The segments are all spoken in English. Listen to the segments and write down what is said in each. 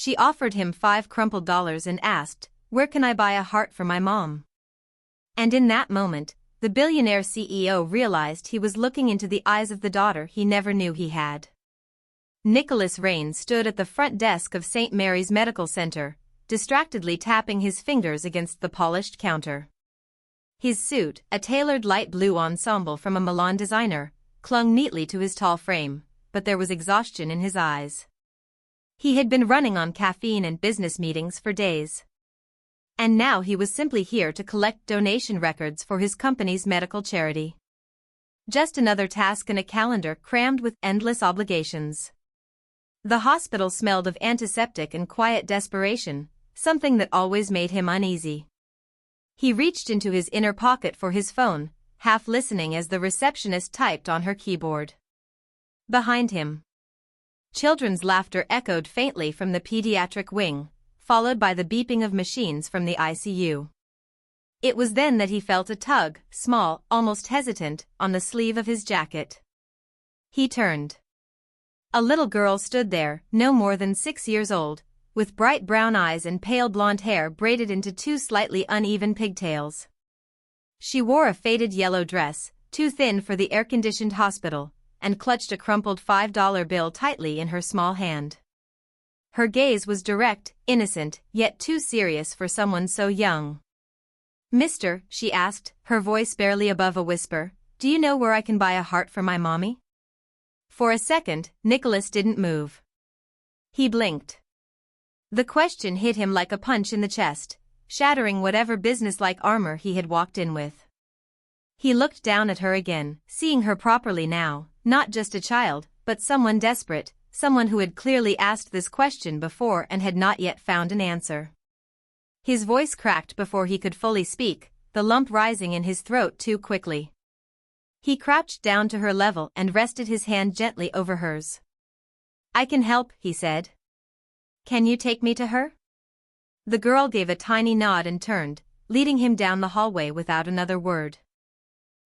She offered him $5 and asked, "Where can I buy a heart for my mom?" And in that moment, the billionaire CEO realized he was looking into the eyes of the daughter he never knew he had. Nicholas Rain stood at the front desk of St. Mary's Medical Center, distractedly tapping his fingers against the polished counter. His suit, a tailored light blue ensemble from a Milan designer, clung neatly to his tall frame, but there was exhaustion in his eyes. He had been running on caffeine and business meetings for days. And now he was simply here to collect donation records for his company's medical charity. Just another task in a calendar crammed with endless obligations. The hospital smelled of antiseptic and quiet desperation, something that always made him uneasy. He reached into his inner pocket for his phone, half listening as the receptionist typed on her keyboard. Behind him, children's laughter echoed faintly from the pediatric wing, followed by the beeping of machines from the ICU. It was then that he felt a tug, small, almost hesitant, on the sleeve of his jacket. He turned. A little girl stood there, no more than 6 years old, with bright brown eyes and pale blonde hair braided into 2 slightly uneven pigtails. She wore a faded yellow dress, too thin for the air-conditioned hospital, and clutched a crumpled $5 bill tightly in her small hand. Her gaze was direct, innocent, yet too serious for someone so young. "Mister," she asked, her voice barely above a whisper, "do you know where I can buy a heart for my mommy?" For a second, Nicholas didn't move. He blinked. The question hit him like a punch in the chest, shattering whatever businesslike armor he had walked in with. He looked down at her again, seeing her properly now, not just a child, but someone desperate, someone who had clearly asked this question before and had not yet found an answer. His voice cracked before he could fully speak, the lump rising in his throat too quickly. He crouched down to her level and rested his hand gently over hers. "I can help," he said. "Can you take me to her?" The girl gave a tiny nod and turned, leading him down the hallway without another word.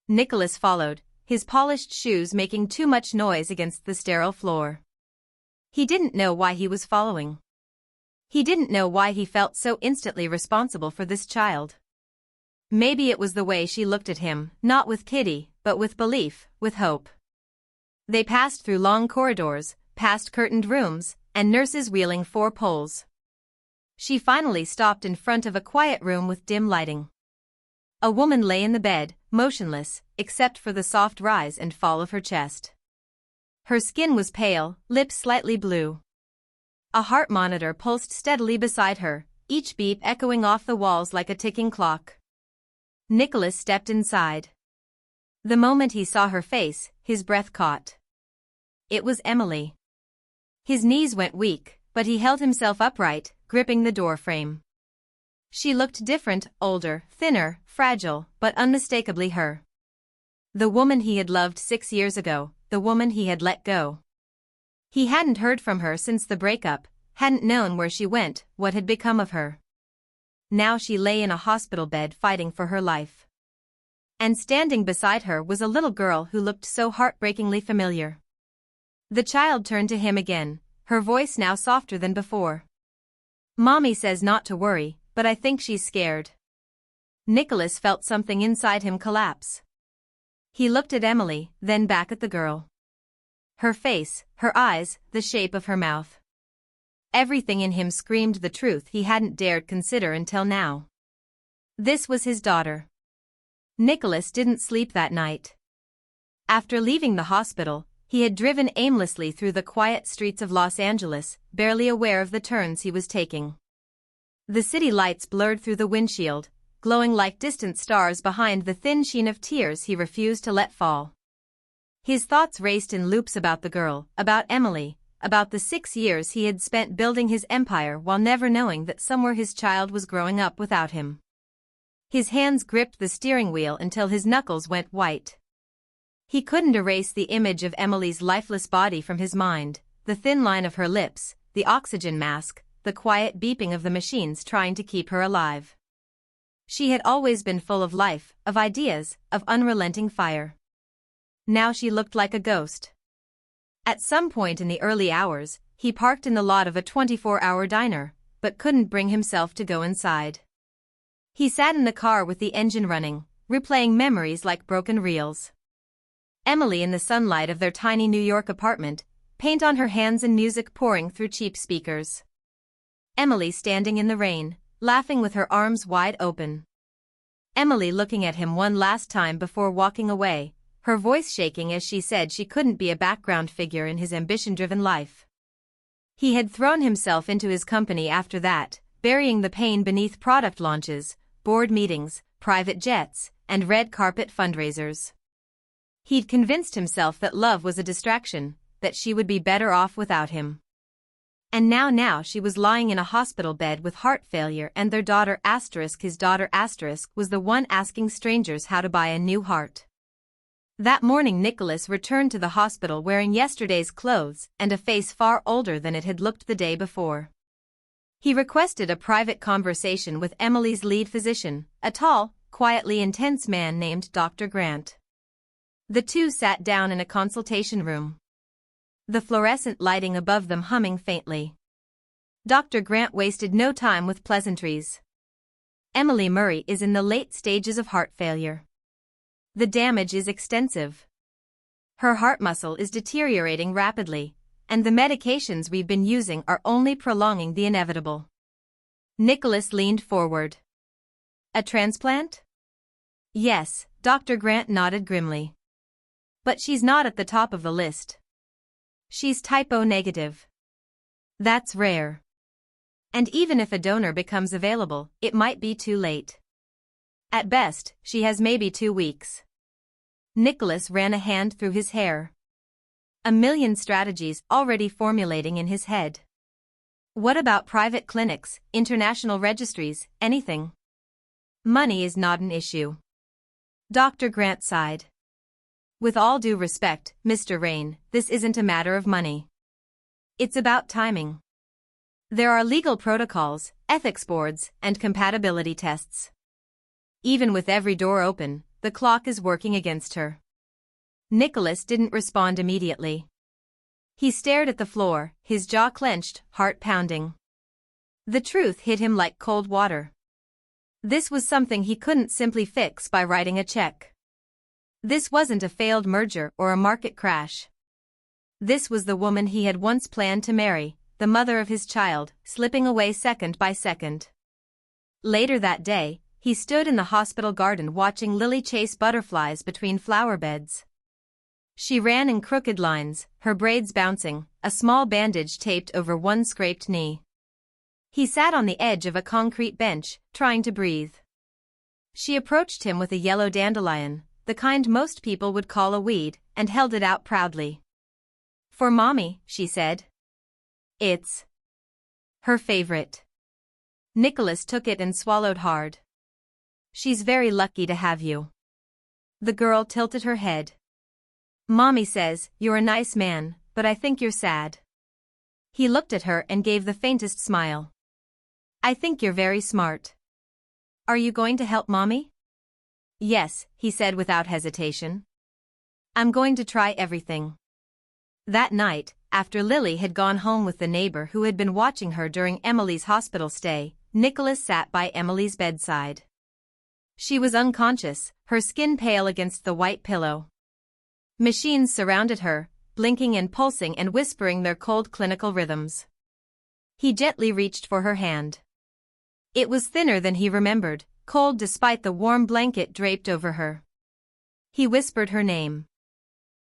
Nicholas followed, his polished shoes making too much noise against the sterile floor. He didn't know why he was following. He didn't know why he felt so instantly responsible for this child. Maybe it was the way she looked at him, not with pity, but with belief, with hope. They passed through long corridors, past curtained rooms, and nurses wheeling 4 poles. She finally stopped in front of a quiet room with dim lighting. A woman lay in the bed, motionless, except for the soft rise and fall of her chest. Her skin was pale, lips slightly blue. A heart monitor pulsed steadily beside her, each beep echoing off the walls like a ticking clock. Nicholas stepped inside. The moment he saw her face, his breath caught. It was Emily. His knees went weak, but he held himself upright, gripping the doorframe. She looked different, older, thinner, fragile, but unmistakably her. The woman he had loved 6 years ago, the woman he had let go. He hadn't heard from her since the breakup, hadn't known where she went, what had become of her. Now she lay in a hospital bed fighting for her life. And standing beside her was a little girl who looked so heartbreakingly familiar. The child turned to him again, her voice now softer than before. "Mommy says not to worry, but I think she's scared." Nicholas felt something inside him collapse. He looked at Emily, then back at the girl. Her face, her eyes, the shape of her mouth. Everything in him screamed the truth he hadn't dared consider until now. This was his daughter. Nicholas didn't sleep that night. After leaving the hospital, he had driven aimlessly through the quiet streets of Los Angeles, barely aware of the turns he was taking. The city lights blurred through the windshield, glowing like distant stars behind the thin sheen of tears he refused to let fall. His thoughts raced in loops about the girl, about Emily, about the 6 years he had spent building his empire while never knowing that somewhere his child was growing up without him. His hands gripped the steering wheel until his knuckles went white. He couldn't erase the image of Emily's lifeless body from his mind, the thin line of her lips, the oxygen mask, the quiet beeping of the machines trying to keep her alive. She had always been full of life, of ideas, of unrelenting fire. Now she looked like a ghost. At some point in the early hours, he parked in the lot of a 24-hour diner, but couldn't bring himself to go inside. He sat in the car with the engine running, replaying memories like broken reels. Emily in the sunlight of their tiny New York apartment, paint on her hands and music pouring through cheap speakers. Emily standing in the rain, laughing with her arms wide open. Emily looking at him one last time before walking away, her voice shaking as she said she couldn't be a background figure in his ambition-driven life. He had thrown himself into his company after that, burying the pain beneath product launches, board meetings, private jets, and red carpet fundraisers. He'd convinced himself that love was a distraction, that she would be better off without him. And now she was lying in a hospital bed with heart failure and their daughter *, his daughter * was the one asking strangers how to buy a new heart. That morning Nicholas returned to the hospital wearing yesterday's clothes and a face far older than it had looked the day before. He requested a private conversation with Emily's lead physician, a tall, quietly intense man named Dr. Grant. The two sat down in a consultation room. The fluorescent lighting above them humming faintly. Dr. Grant wasted no time with pleasantries. Emily Murray is in the late stages of heart failure. The damage is extensive. Her heart muscle is deteriorating rapidly, and the medications we've been using are only prolonging the inevitable. Nicholas leaned forward. A transplant? Yes, Dr. Grant nodded grimly. But she's not at the top of the list. She's type O negative. That's rare. And even if a donor becomes available, it might be too late. At best, she has maybe 2 weeks. Nicholas ran a hand through his hair. A million strategies already formulating in his head. What about private clinics, international registries, anything? Money is not an issue. Dr. Grant sighed. With all due respect, Mr. Rain, this isn't a matter of money. It's about timing. There are legal protocols, ethics boards, and compatibility tests. Even with every door open, the clock is working against her. Nicholas didn't respond immediately. He stared at the floor, his jaw clenched, heart pounding. The truth hit him like cold water. This was something he couldn't simply fix by writing a check. This wasn't a failed merger or a market crash. This was the woman he had once planned to marry, the mother of his child, slipping away second by second. Later that day, he stood in the hospital garden watching Lily chase butterflies between flower beds. She ran in crooked lines, her braids bouncing, a small bandage taped over one scraped knee. He sat on the edge of a concrete bench, trying to breathe. She approached him with a yellow dandelion, the kind most people would call a weed, and held it out proudly. For Mommy, she said. It's her favorite. Nicholas took it and swallowed hard. She's very lucky to have you. The girl tilted her head. Mommy says, you're a nice man, but I think you're sad. He looked at her and gave the faintest smile. I think you're very smart. Are you going to help Mommy? Yes, he said without hesitation. I'm going to try everything. That night, after Lily had gone home with the neighbor who had been watching her during Emily's hospital stay, Nicholas sat by Emily's bedside. She was unconscious, her skin pale against the white pillow. Machines surrounded her, blinking and pulsing and whispering their cold clinical rhythms. He gently reached for her hand. It was thinner than he remembered, cold despite the warm blanket draped over her. He whispered her name.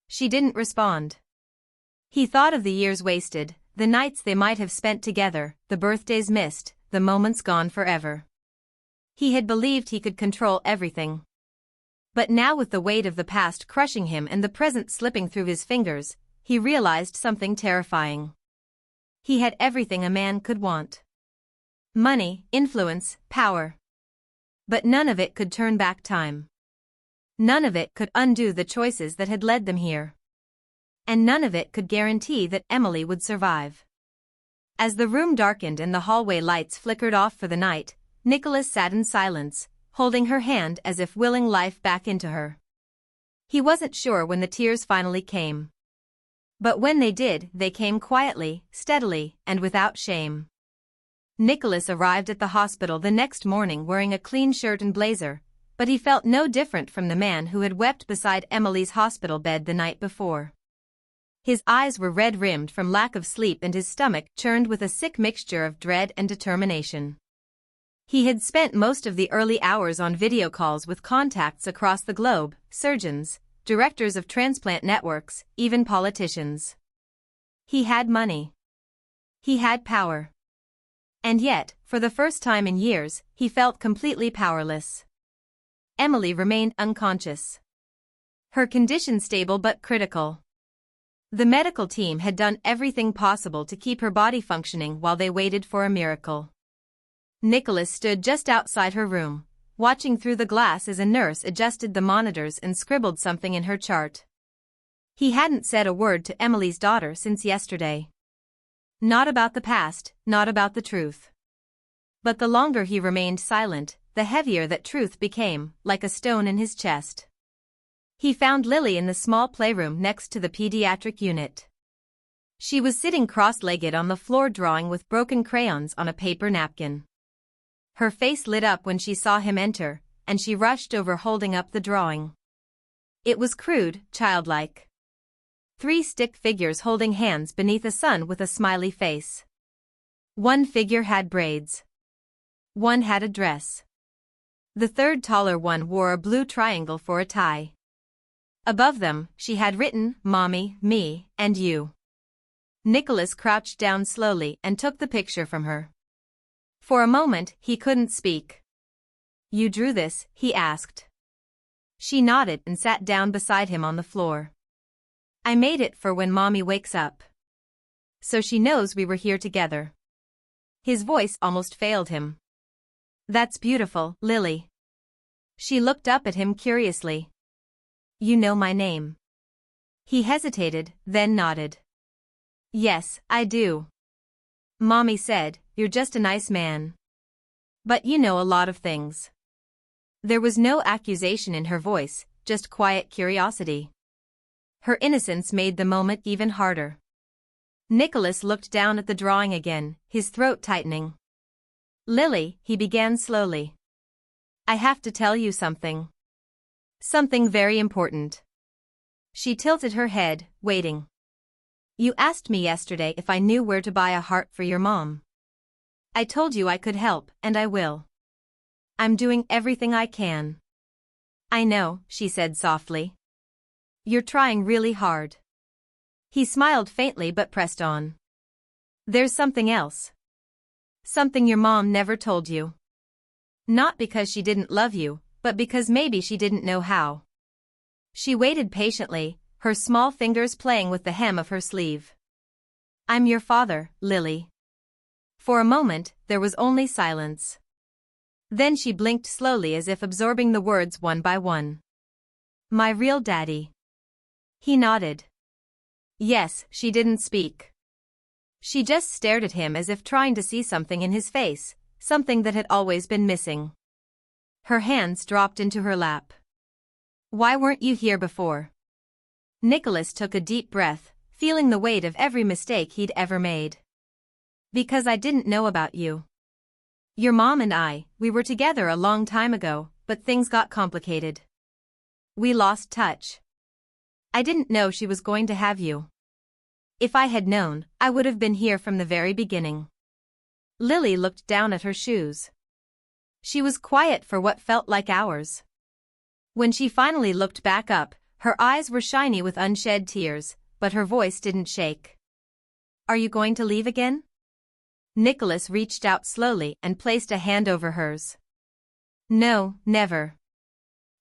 She didn't respond. He thought of the years wasted, the nights they might have spent together, the birthdays missed, the moments gone forever. He had believed he could control everything. But now with the weight of the past crushing him and the present slipping through his fingers, he realized something terrifying. He had everything a man could want. Money, influence, power. But none of it could turn back time. None of it could undo the choices that had led them here. And none of it could guarantee that Emily would survive. As the room darkened and the hallway lights flickered off for the night, Nicholas sat in silence, holding her hand as if willing life back into her. He wasn't sure when the tears finally came. But when they did, they came quietly, steadily, and without shame. Nicholas arrived at the hospital the next morning wearing a clean shirt and blazer, but he felt no different from the man who had wept beside Emily's hospital bed the night before. His eyes were red-rimmed from lack of sleep and his stomach churned with a sick mixture of dread and determination. He had spent most of the early hours on video calls with contacts across the globe, surgeons, directors of transplant networks, even politicians. He had money. He had power. And yet, for the first time in years, he felt completely powerless. Emily remained unconscious. Her condition stable but critical. The medical team had done everything possible to keep her body functioning while they waited for a miracle. Nicholas stood just outside her room, watching through the glass as a nurse adjusted the monitors and scribbled something in her chart. He hadn't said a word to Emily's daughter since yesterday. Not about the past, not about the truth. But the longer he remained silent, the heavier that truth became, like a stone in his chest. He found Lily in the small playroom next to the pediatric unit. She was sitting cross-legged on the floor drawing with broken crayons on a paper napkin. Her face lit up when she saw him enter, and she rushed over holding up the drawing. It was crude, childlike. 3 stick figures holding hands beneath a sun with a smiley face. One figure had braids. One had a dress. The third taller one wore a blue triangle for a tie. Above them, she had written, "Mommy, me, and you." Nicholas crouched down slowly and took the picture from her. For a moment, he couldn't speak. "You drew this?" he asked. She nodded and sat down beside him on the floor. "I made it for when Mommy wakes up. So she knows we were here together." His voice almost failed him. "That's beautiful, Lily." She looked up at him curiously. "You know my name?" He hesitated, then nodded. "Yes, I do. Mommy said, you're just a nice man. But you know a lot of things." There was no accusation in her voice, just quiet curiosity. Her innocence made the moment even harder. Nicholas looked down at the drawing again, his throat tightening. "Lily," he began slowly. "I have to tell you something. Something very important." She tilted her head, waiting. "You asked me yesterday if I knew where to buy a heart for your mom. I told you I could help, and I will. I'm doing everything I can." "I know," she said softly. "You're trying really hard." He smiled faintly but pressed on. "There's something else. Something your mom never told you. Not because she didn't love you, but because maybe she didn't know how." She waited patiently, her small fingers playing with the hem of her sleeve. "I'm your father, Lily." For a moment, there was only silence. Then she blinked slowly as if absorbing the words one by one. "My real daddy." He nodded. Yes, she didn't speak. She just stared at him as if trying to see something in his face, something that had always been missing. Her hands dropped into her lap. "Why weren't you here before?" Nicholas took a deep breath, feeling the weight of every mistake he'd ever made. "Because I didn't know about you. Your mom and we were together a long time ago, but things got complicated. We lost touch. I didn't know she was going to have you. If I had known, I would have been here from the very beginning." Lily looked down at her shoes. She was quiet for what felt like hours. When she finally looked back up, her eyes were shiny with unshed tears, but her voice didn't shake. "Are you going to leave again?" Nicholas reached out slowly and placed a hand over hers. "No, never.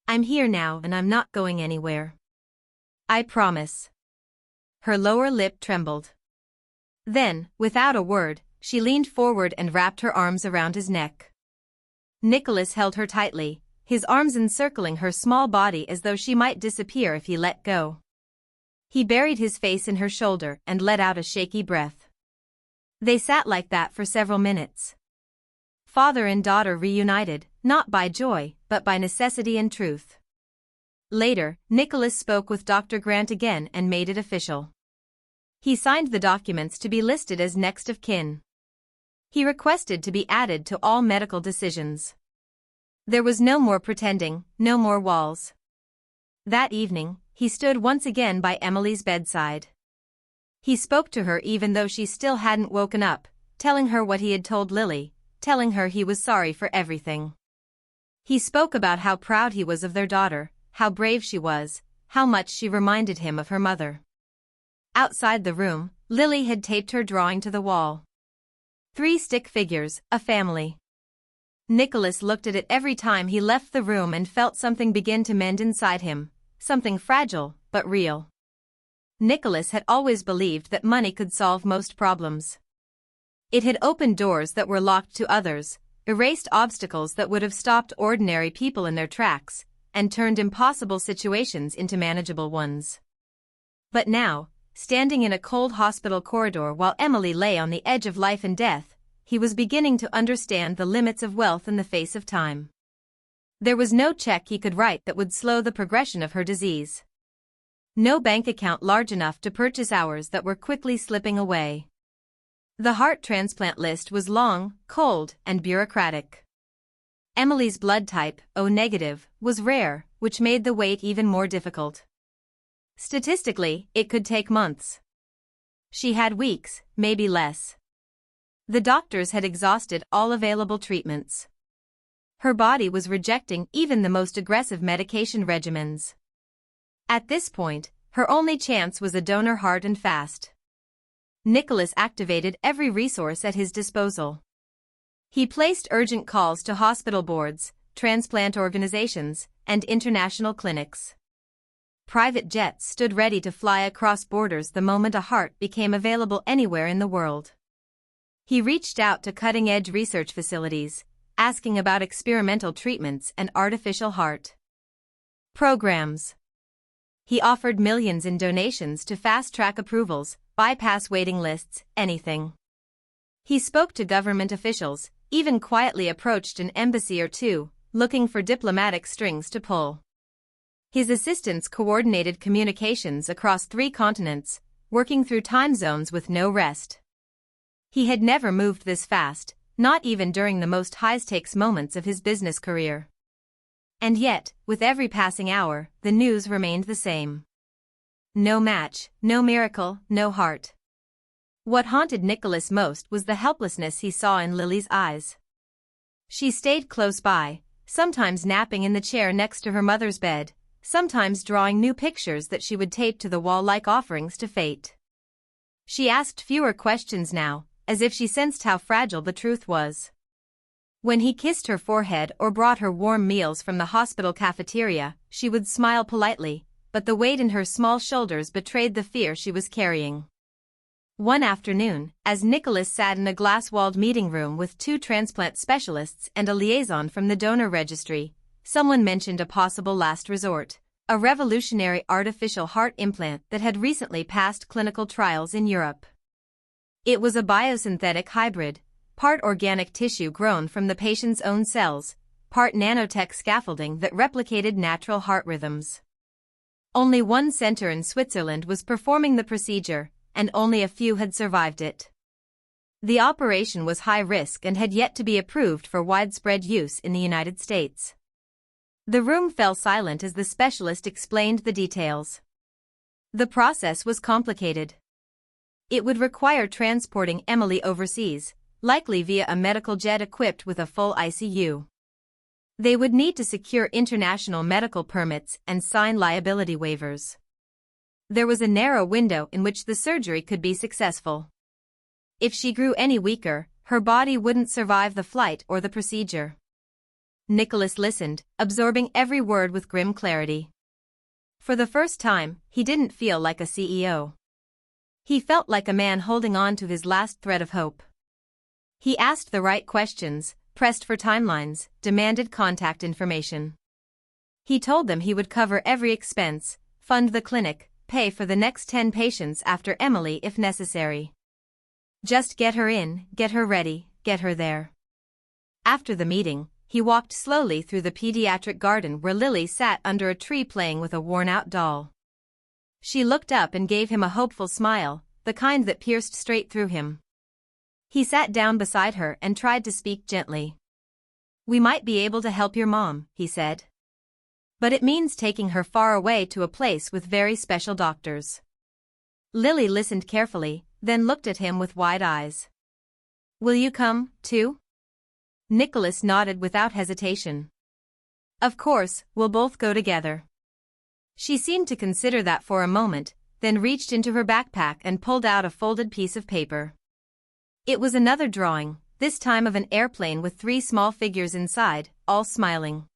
I'm here now and I'm not going anywhere. I promise." Her lower lip trembled. Then, without a word, she leaned forward and wrapped her arms around his neck. Nicholas held her tightly, his arms encircling her small body as though she might disappear if he let go. He buried his face in her shoulder and let out a shaky breath. They sat like that for several minutes. Father and daughter reunited, not by joy, but by necessity and truth. Later, Nicholas spoke with Dr. Grant again and made it official. He signed the documents to be listed as next of kin. He requested to be added to all medical decisions. There was no more pretending, no more walls. That evening, he stood once again by Emily's bedside. He spoke to her even though she still hadn't woken up, telling her what he had told Lily, telling her he was sorry for everything. He spoke about how proud he was of their daughter, how brave she was, how much she reminded him of her mother. Outside the room, Lily had taped her drawing to the wall. 3 stick figures, a family. Nicholas looked at it every time he left the room and felt something begin to mend inside him, something fragile, but real. Nicholas had always believed that money could solve most problems. It had opened doors that were locked to others, erased obstacles that would have stopped ordinary people in their tracks, and turned impossible situations into manageable ones. But now, standing in a cold hospital corridor while Emily lay on the edge of life and death, he was beginning to understand the limits of wealth in the face of time. There was no check he could write that would slow the progression of her disease. No bank account large enough to purchase hours that were quickly slipping away. The heart transplant list was long, cold, and bureaucratic. Emily's blood type, O negative, was rare, which made the wait even more difficult. Statistically, it could take months. She had weeks, maybe less. The doctors had exhausted all available treatments. Her body was rejecting even the most aggressive medication regimens. At this point, her only chance was a donor hard and fast. Nicholas activated every resource at his disposal. He placed urgent calls to hospital boards, transplant organizations, and international clinics. Private jets stood ready to fly across borders the moment a heart became available anywhere in the world. He reached out to cutting-edge research facilities, asking about experimental treatments and artificial heart programs. He offered millions in donations to fast-track approvals, bypass waiting lists, anything. He spoke to government officials, even quietly approached an embassy or two, looking for diplomatic strings to pull. His assistants coordinated communications across 3 continents, working through time zones with no rest. He had never moved this fast, not even during the most high-stakes moments of his business career. And yet, with every passing hour, the news remained the same. No match, no miracle, no heart. What haunted Nicholas most was the helplessness he saw in Lily's eyes. She stayed close by, sometimes napping in the chair next to her mother's bed, sometimes drawing new pictures that she would tape to the wall like offerings to fate. She asked fewer questions now, as if she sensed how fragile the truth was. When he kissed her forehead or brought her warm meals from the hospital cafeteria, she would smile politely, but the weight in her small shoulders betrayed the fear she was carrying. One afternoon, as Nicholas sat in a glass-walled meeting room with 2 transplant specialists and a liaison from the donor registry, someone mentioned a possible last resort, a revolutionary artificial heart implant that had recently passed clinical trials in Europe. It was a biosynthetic hybrid, part organic tissue grown from the patient's own cells, part nanotech scaffolding that replicated natural heart rhythms. Only one center in Switzerland was performing the procedure, and only a few had survived it. The operation was high risk and had yet to be approved for widespread use in the United States. The room fell silent as the specialist explained the details. The process was complicated. It would require transporting Emily overseas, likely via a medical jet equipped with a full ICU. They would need to secure international medical permits and sign liability waivers. There was a narrow window in which the surgery could be successful. If she grew any weaker, her body wouldn't survive the flight or the procedure. Nicholas listened, absorbing every word with grim clarity. For the first time, he didn't feel like a CEO. He felt like a man holding on to his last thread of hope. He asked the right questions, pressed for timelines, demanded contact information. He told them he would cover every expense, fund the clinic, pay for the next 10 patients after Emily if necessary. Just get her in, get her ready, get her there. After the meeting, he walked slowly through the pediatric garden where Lily sat under a tree playing with a worn-out doll. She looked up and gave him a hopeful smile, the kind that pierced straight through him. He sat down beside her and tried to speak gently. "We might be able to help your mom," he said. "But it means taking her far away to a place with very special doctors." Lily listened carefully, then looked at him with wide eyes. "Will you come, too?" Nicholas nodded without hesitation. "Of course, we'll both go together." She seemed to consider that for a moment, then reached into her backpack and pulled out a folded piece of paper. It was another drawing, this time of an airplane with 3 small figures inside, all smiling.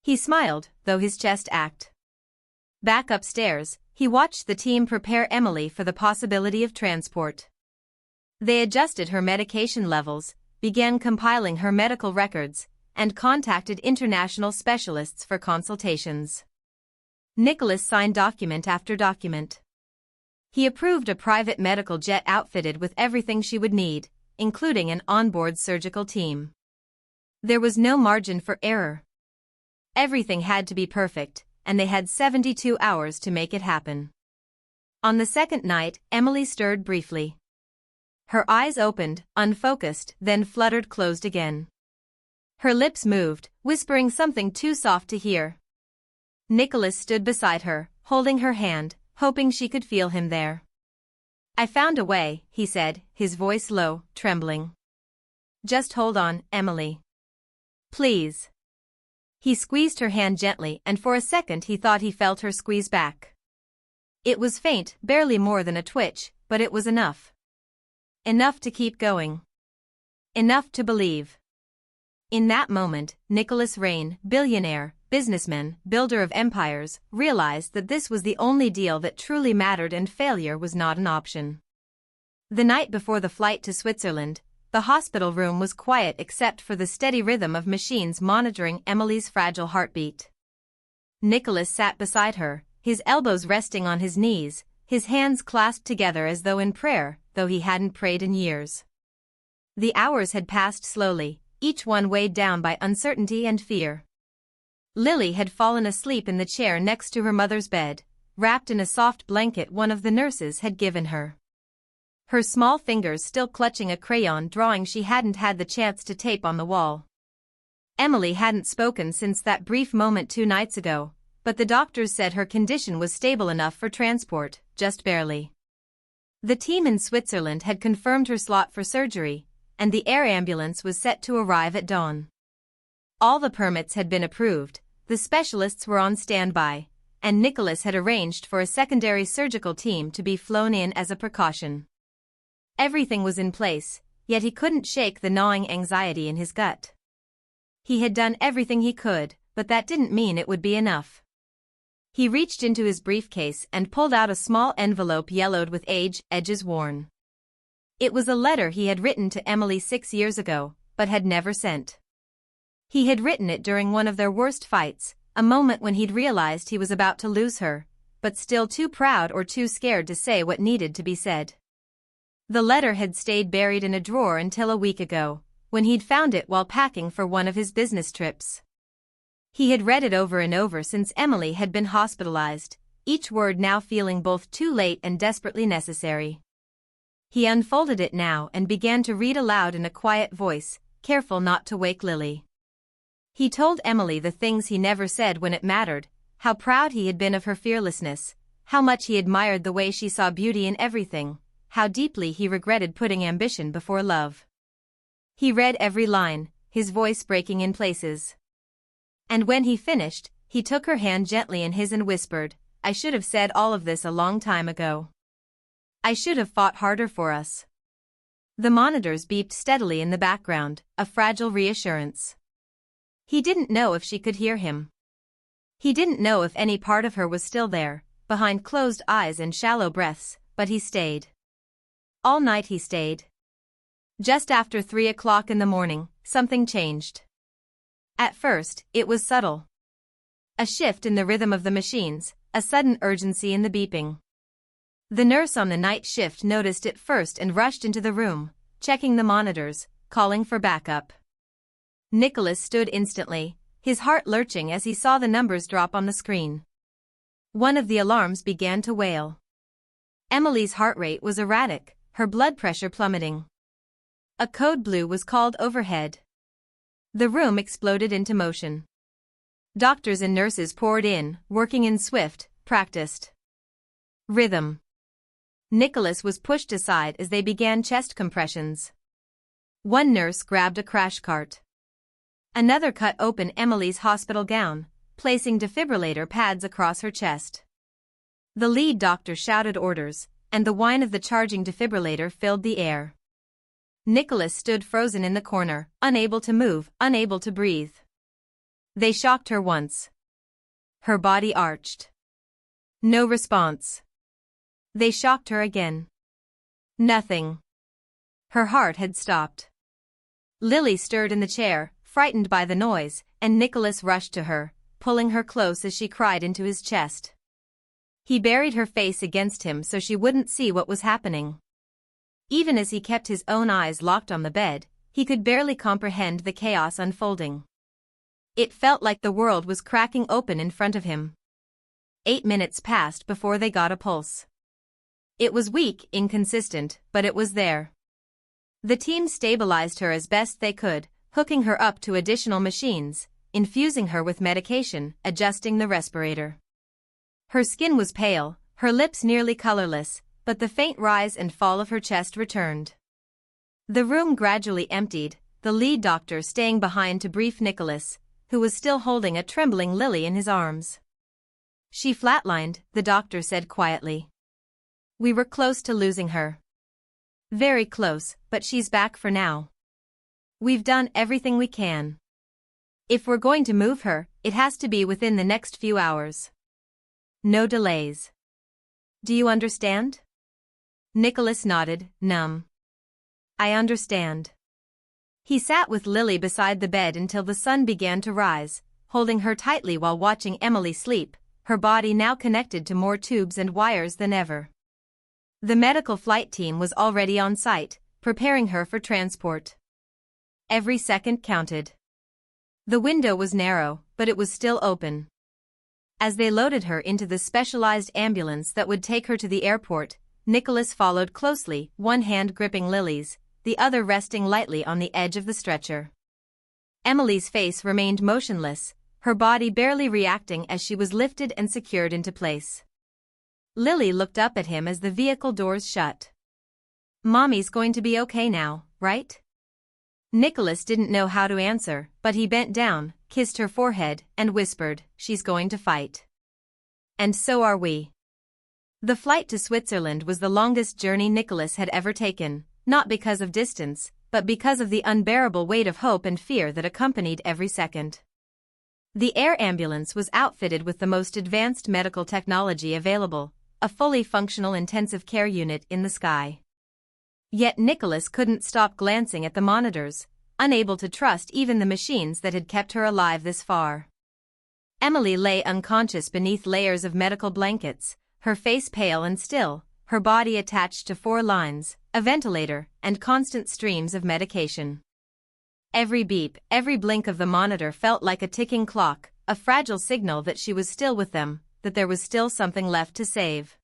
He smiled, though his chest ached. Back upstairs, he watched the team prepare Emily for the possibility of transport. They adjusted her medication levels, began compiling her medical records, and contacted international specialists for consultations. Nicholas signed document after document. He approved a private medical jet outfitted with everything she would need, including an onboard surgical team. There was no margin for error. Everything had to be perfect, and they had 72 hours to make it happen. On the second night, Emily stirred briefly. Her eyes opened, unfocused, then fluttered closed again. Her lips moved, whispering something too soft to hear. Nicholas stood beside her, holding her hand, hoping she could feel him there. "I found a way," he said, his voice low, trembling. "Just hold on, Emily. Please." He squeezed her hand gently, and for a second he thought he felt her squeeze back. It was faint, barely more than a twitch, but it was enough. Enough to keep going. Enough to believe. In that moment, Nicholas Rain, billionaire, businessman, builder of empires, realized that this was the only deal that truly mattered and failure was not an option. The night before the flight to Switzerland, the hospital room was quiet except for the steady rhythm of machines monitoring Emily's fragile heartbeat. Nicholas sat beside her, his elbows resting on his knees, his hands clasped together as though in prayer, though he hadn't prayed in years. The hours had passed slowly, each one weighed down by uncertainty and fear. Lily had fallen asleep in the chair next to her mother's bed, wrapped in a soft blanket one of the nurses had given her. Her small fingers still clutching a crayon drawing she hadn't had the chance to tape on the wall. Emily hadn't spoken since that brief moment 2 nights ago, but the doctors said her condition was stable enough for transport, just barely. The team in Switzerland had confirmed her slot for surgery, and the air ambulance was set to arrive at dawn. All the permits had been approved, the specialists were on standby, and Nicholas had arranged for a secondary surgical team to be flown in as a precaution. Everything was in place, yet he couldn't shake the gnawing anxiety in his gut. He had done everything he could, but that didn't mean it would be enough. He reached into his briefcase and pulled out a small envelope yellowed with age, edges worn. It was a letter he had written to Emily 6 years ago, but had never sent. He had written it during one of their worst fights, a moment when he'd realized he was about to lose her, but still too proud or too scared to say what needed to be said. The letter had stayed buried in a drawer until a week ago, when he'd found it while packing for one of his business trips. He had read it over and over since Emily had been hospitalized, each word now feeling both too late and desperately necessary. He unfolded it now and began to read aloud in a quiet voice, careful not to wake Lily. He told Emily the things he never said when it mattered, how proud he had been of her fearlessness, how much he admired the way she saw beauty in everything, how deeply he regretted putting ambition before love. He read every line, his voice breaking in places. And when he finished, he took her hand gently in his and whispered, "I should have said all of this a long time ago. I should have fought harder for us." The monitors beeped steadily in the background, a fragile reassurance. He didn't know if she could hear him. He didn't know if any part of her was still there, behind closed eyes and shallow breaths, but he stayed. All night he stayed. Just after 3 o'clock in the morning, something changed. At first, it was subtle. A shift in the rhythm of the machines, a sudden urgency in the beeping. The nurse on the night shift noticed it first and rushed into the room, checking the monitors, calling for backup. Nicholas stood instantly, his heart lurching as he saw the numbers drop on the screen. One of the alarms began to wail. Emily's heart rate was erratic, her blood pressure plummeting. A code blue was called overhead. The room exploded into motion. Doctors and nurses poured in, working in swift, practiced rhythm. Nicholas was pushed aside as they began chest compressions. One nurse grabbed a crash cart. Another cut open Emily's hospital gown, placing defibrillator pads across her chest. The lead doctor shouted orders, and the whine of the charging defibrillator filled the air. Nicholas stood frozen in the corner, unable to move, unable to breathe. They shocked her once. Her body arched. No response. They shocked her again. Nothing. Her heart had stopped. Lily stirred in the chair, frightened by the noise, and Nicholas rushed to her, pulling her close as she cried into his chest. He buried her face against him so she wouldn't see what was happening. Even as he kept his own eyes locked on the bed, he could barely comprehend the chaos unfolding. It felt like the world was cracking open in front of him. 8 minutes passed before they got a pulse. It was weak, inconsistent, but it was there. The team stabilized her as best they could, hooking her up to additional machines, infusing her with medication, adjusting the respirator. Her skin was pale, her lips nearly colorless, but the faint rise and fall of her chest returned. The room gradually emptied, the lead doctor staying behind to brief Nicholas, who was still holding a trembling Lily in his arms. She flatlined, the doctor said quietly. We were close to losing her. Very close, but she's back for now. We've done everything we can. If we're going to move her, it has to be within the next few hours. No delays. Do you understand? Nicholas nodded, numb. I understand. He sat with Lily beside the bed until the sun began to rise, holding her tightly while watching Emily sleep, her body now connected to more tubes and wires than ever. The medical flight team was already on site, preparing her for transport. Every second counted. The window was narrow, but it was still open. As they loaded her into the specialized ambulance that would take her to the airport, Nicholas followed closely, one hand gripping Lily's, the other resting lightly on the edge of the stretcher. Emily's face remained motionless, her body barely reacting as she was lifted and secured into place. Lily looked up at him as the vehicle doors shut. Mommy's going to be okay now, right? Nicholas didn't know how to answer, but he bent down, kissed her forehead, and whispered, She's going to fight. And so are we. The flight to Switzerland was the longest journey Nicholas had ever taken, not because of distance, but because of the unbearable weight of hope and fear that accompanied every second. The air ambulance was outfitted with the most advanced medical technology available, a fully functional intensive care unit in the sky. Yet Nicholas couldn't stop glancing at the monitors, unable to trust even the machines that had kept her alive this far. Emily lay unconscious beneath layers of medical blankets, her face pale and still, her body attached to 4 lines, a ventilator, and constant streams of medication. Every beep, every blink of the monitor felt like a ticking clock, a fragile signal that she was still with them, that there was still something left to save.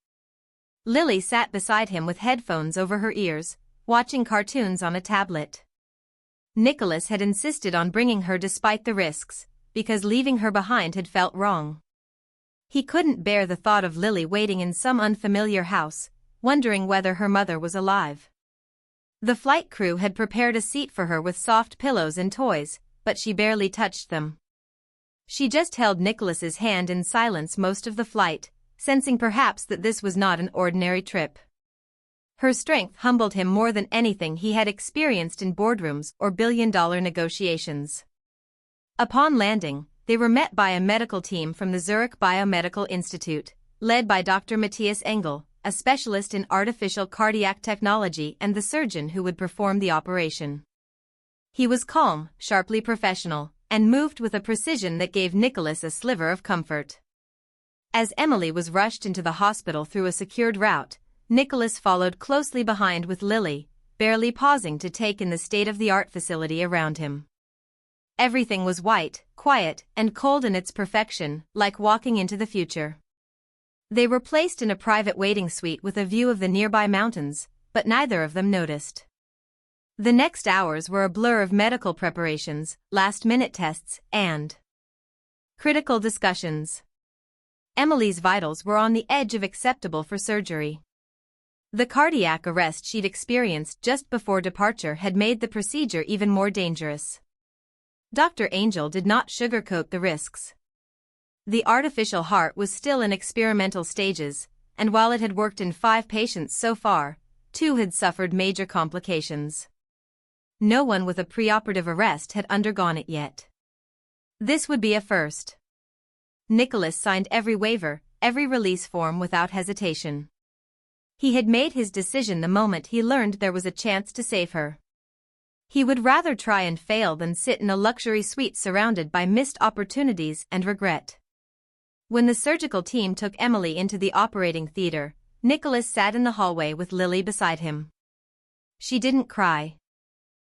Lily sat beside him with headphones over her ears, watching cartoons on a tablet. Nicholas had insisted on bringing her despite the risks, because leaving her behind had felt wrong. He couldn't bear the thought of Lily waiting in some unfamiliar house, wondering whether her mother was alive. The flight crew had prepared a seat for her with soft pillows and toys, but she barely touched them. She just held Nicholas's hand in silence most of the flight, sensing perhaps that this was not an ordinary trip. Her strength humbled him more than anything he had experienced in boardrooms or billion-dollar negotiations. Upon landing, they were met by a medical team from the Zurich Biomedical Institute, led by Dr. Matthias Engel, a specialist in artificial cardiac technology and the surgeon who would perform the operation. He was calm, sharply professional, and moved with a precision that gave Nicholas a sliver of comfort. As Emily was rushed into the hospital through a secured route, Nicholas followed closely behind with Lily, barely pausing to take in the state-of-the-art facility around him. Everything was white, quiet, and cold in its perfection, like walking into the future. They were placed in a private waiting suite with a view of the nearby mountains, but neither of them noticed. The next hours were a blur of medical preparations, last-minute tests, and critical discussions. Emily's vitals were on the edge of acceptable for surgery. The cardiac arrest she'd experienced just before departure had made the procedure even more dangerous. Dr. Angel did not sugarcoat the risks. The artificial heart was still in experimental stages, and while it had worked in 5 patients so far, 2 had suffered major complications. No one with a preoperative arrest had undergone it yet. This would be a first. Nicholas signed every waiver, every release form without hesitation. He had made his decision the moment he learned there was a chance to save her. He would rather try and fail than sit in a luxury suite surrounded by missed opportunities and regret. When the surgical team took Emily into the operating theater, Nicholas sat in the hallway with Lily beside him. She didn't cry.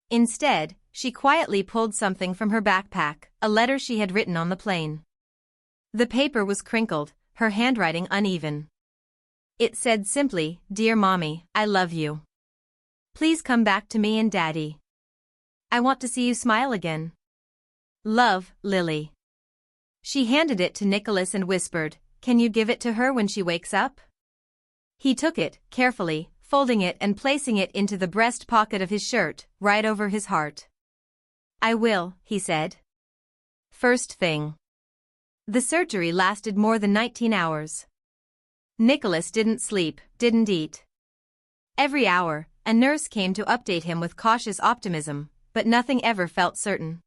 Instead, she quietly pulled something from her backpack, a letter she had written on the plane. The paper was crinkled, her handwriting uneven. It said simply, "Dear Mommy, I love you. Please come back to me and Daddy. I want to see you smile again. Love, Lily." She handed it to Nicholas and whispered, "Can you give it to her when she wakes up?" He took it, carefully, folding it and placing it into the breast pocket of his shirt, right over his heart. "I will," he said. First thing. The surgery lasted more than 19 hours. Nicholas didn't sleep, didn't eat. Every hour, a nurse came to update him with cautious optimism, but nothing ever felt certain.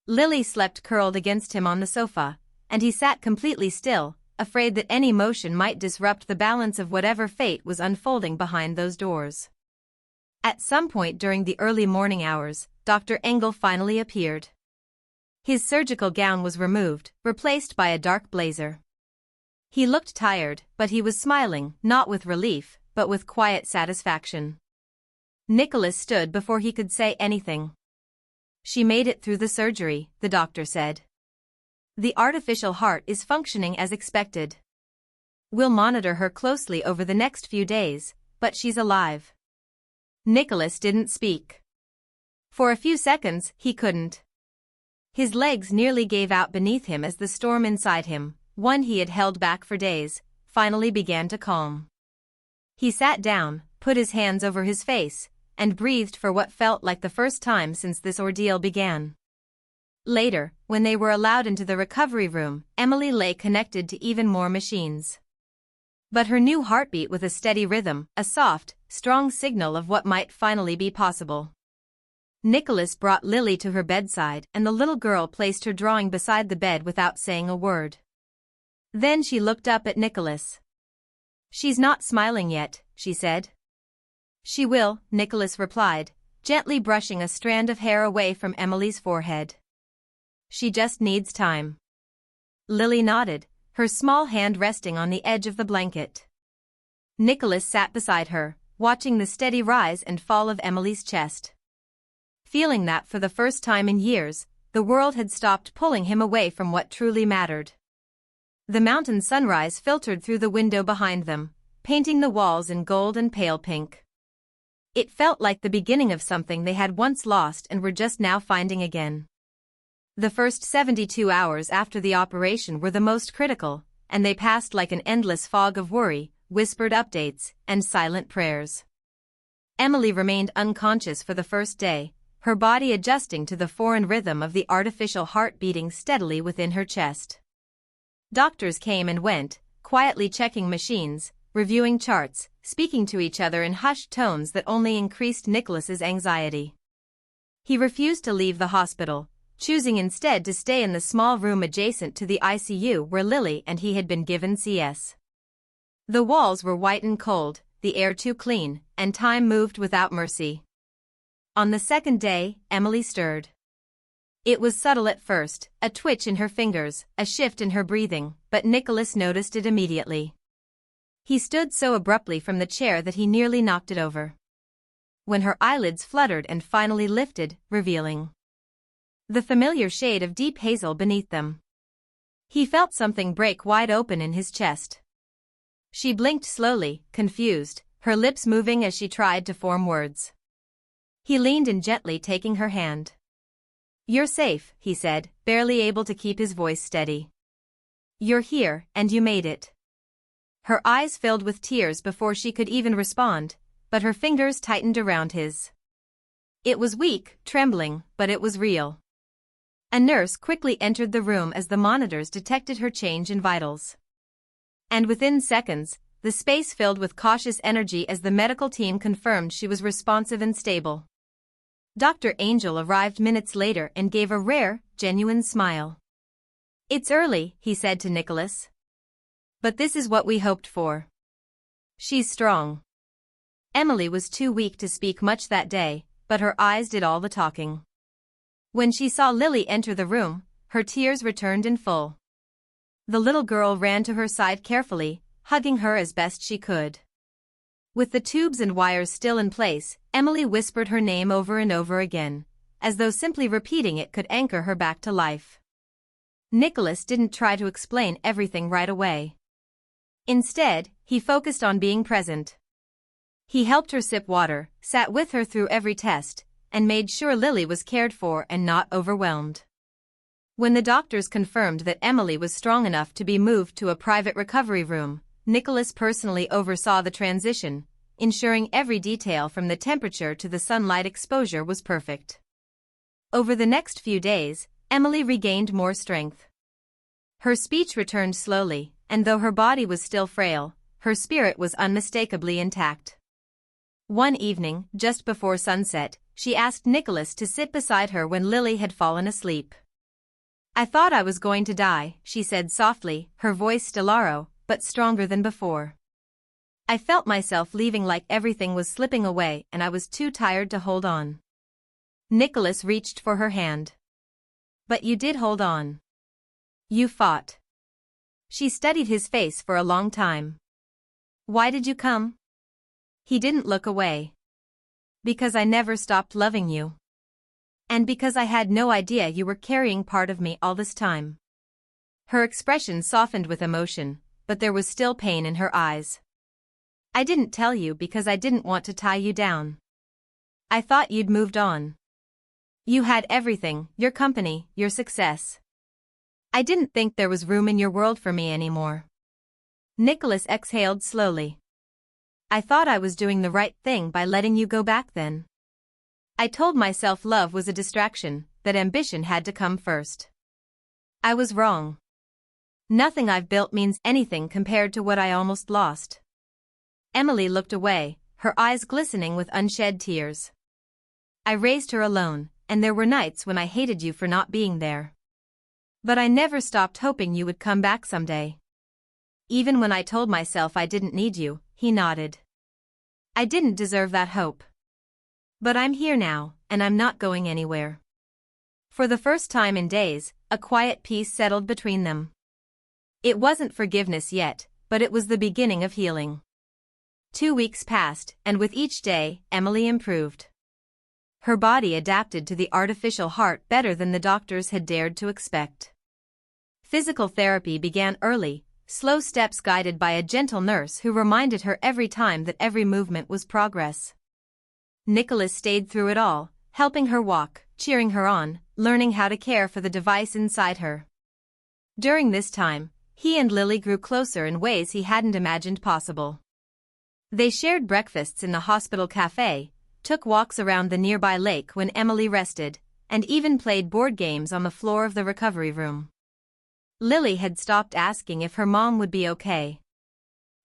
Lily slept curled against him on the sofa, and he sat completely still, afraid that any motion might disrupt the balance of whatever fate was unfolding behind those doors. At some point during the early morning hours, Dr. Engel finally appeared. His surgical gown was removed, replaced by a dark blazer. He looked tired, but he was smiling, not with relief, but with quiet satisfaction. Nicholas stood before he could say anything. "She made it through the surgery," the doctor said. "The artificial heart is functioning as expected. We'll monitor her closely over the next few days, but she's alive." Nicholas didn't speak. For a few seconds, he couldn't. His legs nearly gave out beneath him as the storm inside him, one he had held back for days, finally began to calm. He sat down, put his hands over his face, and breathed for what felt like the first time since this ordeal began. Later, when they were allowed into the recovery room, Emily lay connected to even more machines. But her new heart beat with a steady rhythm, a soft, strong signal of what might finally be possible. Nicholas brought Lily to her bedside and the little girl placed her drawing beside the bed without saying a word. Then she looked up at Nicholas. "She's not smiling yet," she said. "She will," Nicholas replied, gently brushing a strand of hair away from Emily's forehead. "She just needs time." Lily nodded, her small hand resting on the edge of the blanket. Nicholas sat beside her, watching the steady rise and fall of Emily's chest. Feeling that for the first time in years, the world had stopped pulling him away from what truly mattered. The mountain sunrise filtered through the window behind them, painting the walls in gold and pale pink. It felt like the beginning of something they had once lost and were just now finding again. The first 72 hours after the operation were the most critical, and they passed like an endless fog of worry, whispered updates, and silent prayers. Emily remained unconscious for the first day, her body adjusting to the foreign rhythm of the artificial heart beating steadily within her chest. Doctors came and went, quietly checking machines, reviewing charts, speaking to each other in hushed tones that only increased Nicholas's anxiety. He refused to leave the hospital, choosing instead to stay in the small room adjacent to the ICU where Lily and he had been given CS. The walls were white and cold, the air too clean, and time moved without mercy. On the second day, Emily stirred. It was subtle at first, a twitch in her fingers, a shift in her breathing, but Nicholas noticed it immediately. He stood so abruptly from the chair that he nearly knocked it over. When her eyelids fluttered and finally lifted, revealing the familiar shade of deep hazel beneath them. He felt something break wide open in his chest. She blinked slowly, confused, her lips moving as she tried to form words. He leaned in gently, taking her hand. "You're safe," he said, barely able to keep his voice steady. "You're here, and you made it." Her eyes filled with tears before she could even respond, but her fingers tightened around his. It was weak, trembling, but it was real. A nurse quickly entered the room as the monitors detected her change in vitals. And within seconds, the space filled with cautious energy as the medical team confirmed she was responsive and stable. Dr. Angel arrived minutes later and gave a rare, genuine smile. "It's early," he said to Nicholas. "But this is what we hoped for. She's strong." Emily was too weak to speak much that day, but her eyes did all the talking. When she saw Lily enter the room, her tears returned in full. The little girl ran to her side carefully, hugging her as best she could. With the tubes and wires still in place, Emily whispered her name over and over again, as though simply repeating it could anchor her back to life. Nicholas didn't try to explain everything right away. Instead, he focused on being present. He helped her sip water, sat with her through every test, and made sure Lily was cared for and not overwhelmed. When the doctors confirmed that Emily was strong enough to be moved to a private recovery room, Nicholas personally oversaw the transition, ensuring every detail from the temperature to the sunlight exposure was perfect. Over the next few days, Emily regained more strength. Her speech returned slowly, and though her body was still frail, her spirit was unmistakably intact. One evening, just before sunset, she asked Nicholas to sit beside her when Lily had fallen asleep. "I thought I was going to die," she said softly, her voice stellaro, but stronger than before. "I felt myself leaving, like everything was slipping away, and I was too tired to hold on." Nicholas reached for her hand. "But you did hold on. You fought." She studied his face for a long time. "Why did you come?" He didn't look away. "Because I never stopped loving you. And because I had no idea you were carrying part of me all this time." Her expression softened with emotion, but there was still pain in her eyes. "I didn't tell you because I didn't want to tie you down. I thought you'd moved on. You had everything, your company, your success. I didn't think there was room in your world for me anymore." Nicholas exhaled slowly. "I thought I was doing the right thing by letting you go back then. I told myself love was a distraction, that ambition had to come first. I was wrong. Nothing I've built means anything compared to what I almost lost." Emily looked away, her eyes glistening with unshed tears. "I raised her alone, and there were nights when I hated you for not being there. But I never stopped hoping you would come back someday. Even when I told myself I didn't need you," he nodded. "I didn't deserve that hope. But I'm here now, and I'm not going anywhere." For the first time in days, a quiet peace settled between them. It wasn't forgiveness yet, but it was the beginning of healing. 2 weeks passed, and with each day, Emily improved. Her body adapted to the artificial heart better than the doctors had dared to expect. Physical therapy began early, slow steps guided by a gentle nurse who reminded her every time that every movement was progress. Nicholas stayed through it all, helping her walk, cheering her on, learning how to care for the device inside her. During this time, he and Lily grew closer in ways he hadn't imagined possible. They shared breakfasts in the hospital cafe, took walks around the nearby lake when Emily rested, and even played board games on the floor of the recovery room. Lily had stopped asking if her mom would be okay.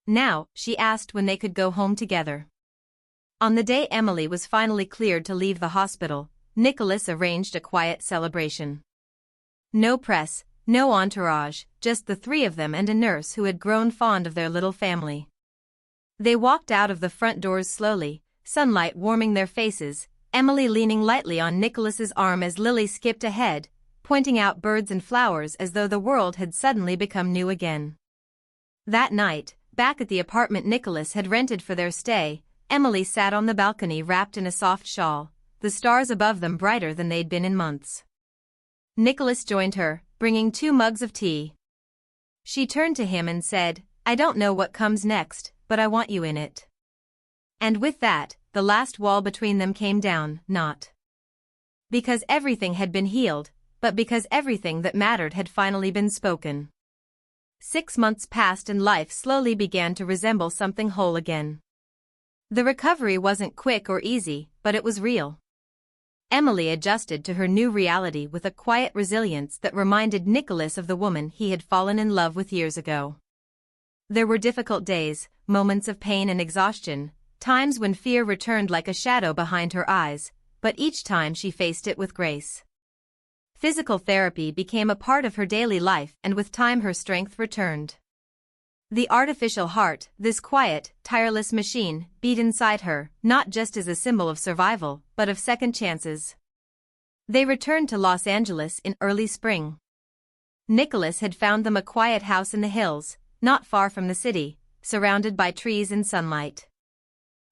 Now, she asked when they could go home together. On the day Emily was finally cleared to leave the hospital, Nicholas arranged a quiet celebration. No press, no entourage, just the three of them and a nurse who had grown fond of their little family. They walked out of the front doors slowly, sunlight warming their faces, Emily leaning lightly on Nicholas's arm as Lily skipped ahead, pointing out birds and flowers as though the world had suddenly become new again. That night, back at the apartment Nicholas had rented for their stay, Emily sat on the balcony wrapped in a soft shawl, the stars above them brighter than they'd been in months. Nicholas joined her, bringing 2 mugs of tea. She turned to him and said, I don't know what comes next, but I want you in it. And with that, the last wall between them came down, not because everything had been healed, but because everything that mattered had finally been spoken. 6 months passed and life slowly began to resemble something whole again. The recovery wasn't quick or easy, but it was real. Emily adjusted to her new reality with a quiet resilience that reminded Nicholas of the woman he had fallen in love with years ago. There were difficult days, moments of pain and exhaustion, times when fear returned like a shadow behind her eyes, but each time she faced it with grace. Physical therapy became a part of her daily life, and with time her strength returned. The artificial heart, this quiet, tireless machine, beat inside her, not just as a symbol of survival, but of second chances. They returned to Los Angeles in early spring. Nicholas had found them a quiet house in the hills, not far from the city, surrounded by trees and sunlight.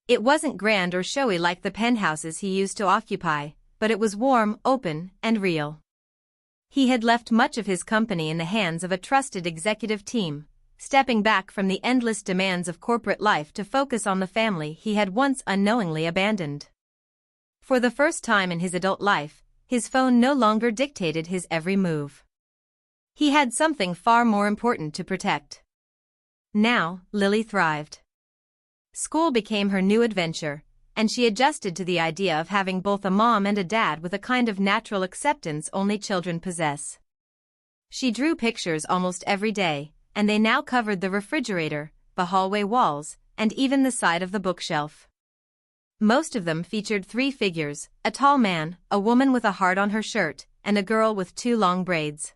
It wasn't grand or showy like the penthouses he used to occupy, but it was warm, open, and real. He had left much of his company in the hands of a trusted executive team, stepping back from the endless demands of corporate life to focus on the family he had once unknowingly abandoned. For the first time in his adult life, his phone no longer dictated his every move. He had something far more important to protect. Now, Lily thrived. School became her new adventure, and she adjusted to the idea of having both a mom and a dad with a kind of natural acceptance only children possess. She drew pictures almost every day, and they now covered the refrigerator, the hallway walls, and even the side of the bookshelf. Most of them featured 3 figures: a tall man, a woman with a heart on her shirt, and a girl with 2 long braids.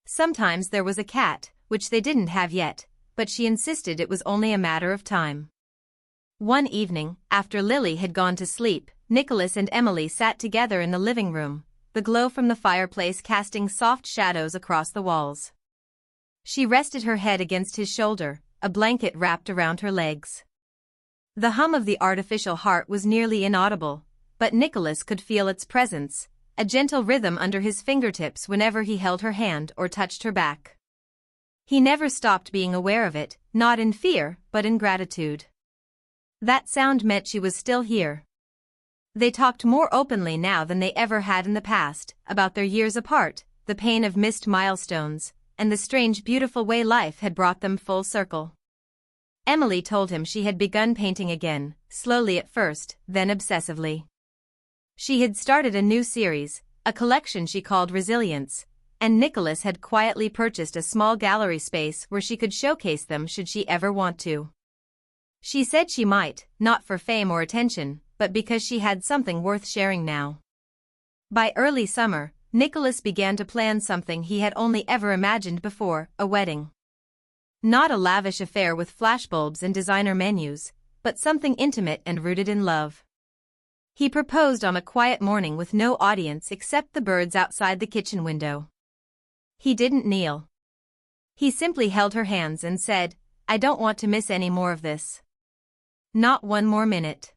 Sometimes there was a cat, which they didn't have yet, but she insisted it was only a matter of time. One evening, after Lily had gone to sleep, Nicholas and Emily sat together in the living room, the glow from the fireplace casting soft shadows across the walls. She rested her head against his shoulder, a blanket wrapped around her legs. The hum of the artificial heart was nearly inaudible, but Nicholas could feel its presence, a gentle rhythm under his fingertips whenever he held her hand or touched her back. He never stopped being aware of it, not in fear, but in gratitude. That sound meant she was still here. They talked more openly now than they ever had in the past, about their years apart, the pain of missed milestones, and the strange beautiful way life had brought them full circle. Emily told him she had begun painting again, slowly at first, then obsessively. She had started a new series, a collection she called Resilience, and Nicholas had quietly purchased a small gallery space where she could showcase them should she ever want to. She said she might, not for fame or attention, but because she had something worth sharing now. By early summer, Nicholas began to plan something he had only ever imagined before: a wedding. Not a lavish affair with flashbulbs and designer menus, but something intimate and rooted in love. He proposed on a quiet morning with no audience except the birds outside the kitchen window. He didn't kneel. He simply held her hands and said, "I don't want to miss any more of this. Not one more minute.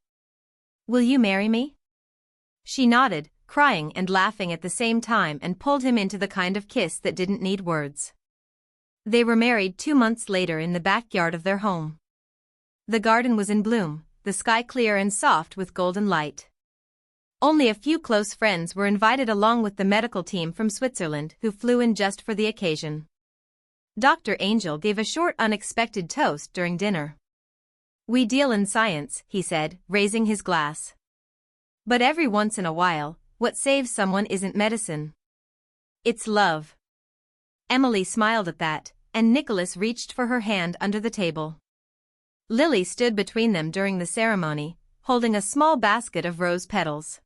Will you marry me?" She nodded, crying and laughing at the same time, and pulled him into the kind of kiss that didn't need words. They were married 2 months later in the backyard of their home. The garden was in bloom, the sky clear and soft with golden light. Only a few close friends were invited along with the medical team from Switzerland who flew in just for the occasion. Dr. Angel gave a short unexpected toast during dinner. "We deal in science," he said, raising his glass. "But every once in a while, what saves someone isn't medicine. It's love." Emily smiled at that, and Nicholas reached for her hand under the table. Lily stood between them during the ceremony, holding a small basket of rose petals.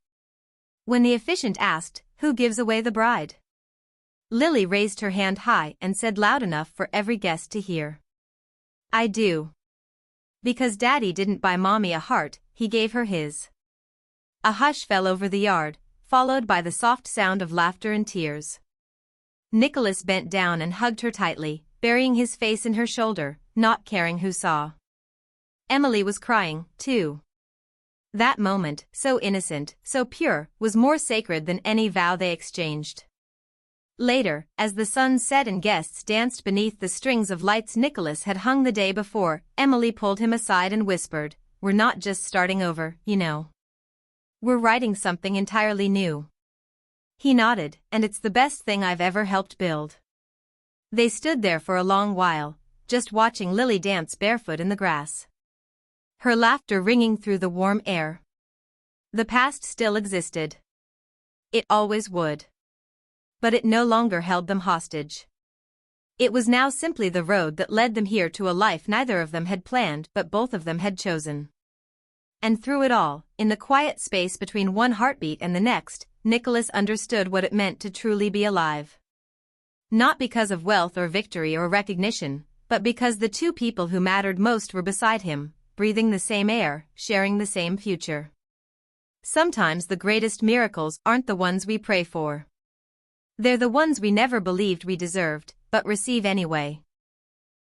When the officiant asked, "Who gives away the bride?" Lily raised her hand high and said loud enough for every guest to hear, "I do. Because Daddy didn't buy Mommy a heart, he gave her his." A hush fell over the yard, followed by the soft sound of laughter and tears. Nicholas bent down and hugged her tightly, burying his face in her shoulder, not caring who saw. Emily was crying, too. That moment, so innocent, so pure, was more sacred than any vow they exchanged. Later, as the sun set and guests danced beneath the strings of lights Nicholas had hung the day before, Emily pulled him aside and whispered, "We're not just starting over, you know. We're writing something entirely new." He nodded, "And it's the best thing I've ever helped build." They stood there for a long while, just watching Lily dance barefoot in the grass. Her laughter ringing through the warm air. The past still existed. It always would. But it no longer held them hostage. It was now simply the road that led them here to a life neither of them had planned but both of them had chosen. And through it all, in the quiet space between one heartbeat and the next, Nicholas understood what it meant to truly be alive. Not because of wealth or victory or recognition, but because the two people who mattered most were beside him, breathing the same air, sharing the same future. Sometimes the greatest miracles aren't the ones we pray for. They're the ones we never believed we deserved, but receive anyway.